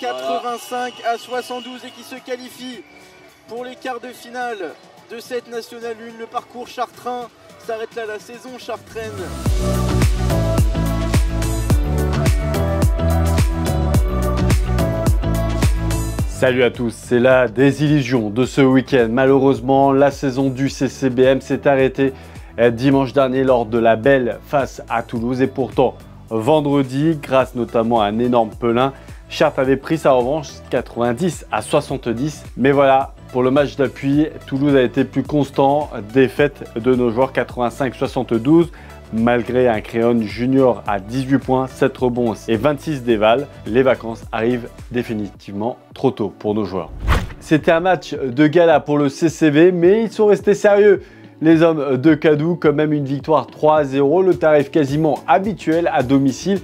85 à 72 et qui se qualifie pour les quarts de finale de cette Nationale 1. Le parcours chartrain s'arrête là, la saison chartraine. Salut à tous, c'est la désillusion de ce week-end. Malheureusement, la saison du CCBM s'est arrêtée dimanche dernier lors de la belle face à Toulouse. Et pourtant, vendredi, grâce notamment à un énorme pelin, Chartres avait pris sa revanche 90 à 70. Mais voilà, pour le match d'appui, Toulouse a été plus constant. Défaite de nos joueurs 85-72. Malgré un Créon junior à 18 points, 7 rebonds et 26 dévals, les vacances arrivent définitivement trop tôt pour nos joueurs. C'était un match de gala pour le CCB, mais ils sont restés sérieux. Les hommes de Cadou, quand même une victoire 3-0, le tarif quasiment habituel à domicile.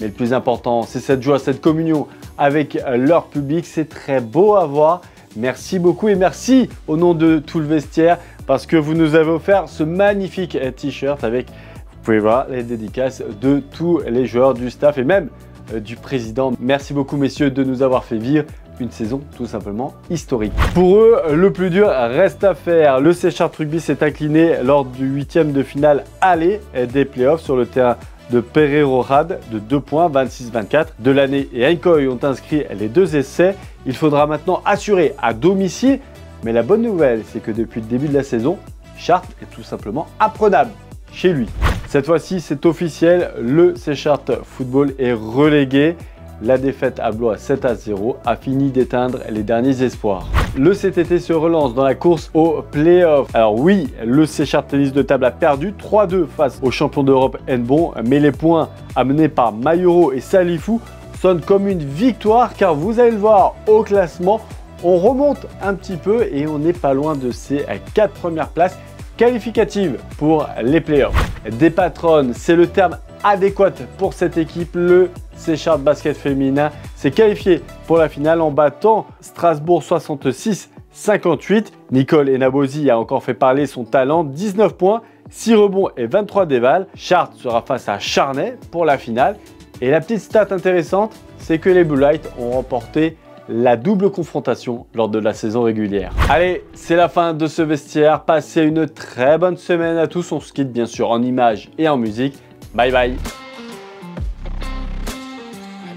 Mais le plus important, c'est cette joie, cette communion avec leur public. C'est très beau à voir. Merci beaucoup et merci au nom de tout le vestiaire parce que vous nous avez offert ce magnifique t-shirt avec... Vous pouvez voir les dédicaces de tous les joueurs, du staff et même du président. Merci beaucoup messieurs de nous avoir fait vivre une saison tout simplement historique. Pour eux, le plus dur reste à faire. Le C Chartres Rugby s'est incliné lors du 8e de finale aller des playoffs sur le terrain de Pereiro-Rad de 2 points, 26-24. Delaney et Aincoy ont inscrit les 2 essais. Il faudra maintenant assurer à domicile. Mais la bonne nouvelle, c'est que depuis le début de la saison, Chartres est tout simplement imprenable chez lui. Cette fois-ci, c'est officiel, le C Chartres Football est relégué. La défaite à Blois 7-0 a fini d'éteindre les derniers espoirs. Le CTT se relance dans la course au play-off. Alors oui, le C Chartres Tennis de Table a perdu 3-2 face aux champions d'Europe Nbon, mais les points amenés par Mayoro et Salifou sonnent comme une victoire car vous allez le voir au classement, on remonte un petit peu et on n'est pas loin de ces 4 premières places qualificative pour les playoffs. Des patronnes, c'est le terme adéquat pour cette équipe. Le C Chartres Basket féminin s'est qualifié pour la finale en battant Strasbourg 66-58. Nicole Enabosi a encore fait parler son talent, 19 points, 6 rebonds et 23 dévals. Chartres sera face à Charnay pour la finale. Et la petite stat intéressante, c'est que les Blue Lights ont remporté la double confrontation lors de la saison régulière. Allez, c'est la fin de ce vestiaire. Passez une très bonne semaine à tous. On se quitte bien sûr en images et en musique. Bye bye.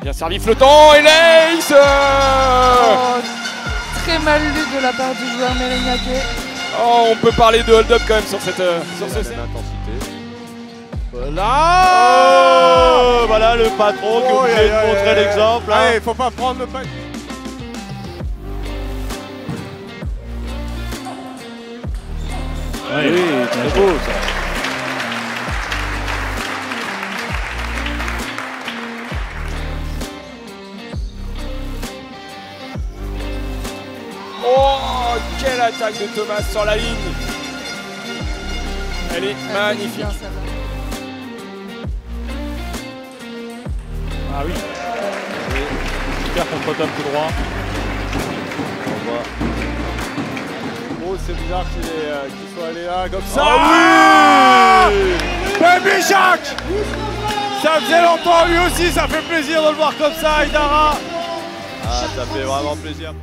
Bien servi flottant et l'ace Très mal lu de la part du joueur Mélégnaquet. Oh, on peut parler de hold-up quand même sur cette intensité. Voilà, voilà le patron qui est obligé de montrer l'exemple. Allez, faut pas prendre le pas. Oui, très beau ça. Oh, quelle attaque de Thomas sur la ligne. Elle est magnifique. Bien, ça va. Ah oui. Super contre-top tout droit. On voit. Oh, c'est bizarre qu'il soit allé là comme ça. Ah oui, Baby Jacques. Ça faisait longtemps lui aussi, ça fait plaisir de le voir comme ça, Aïdara. Ah, ça fait vraiment plaisir.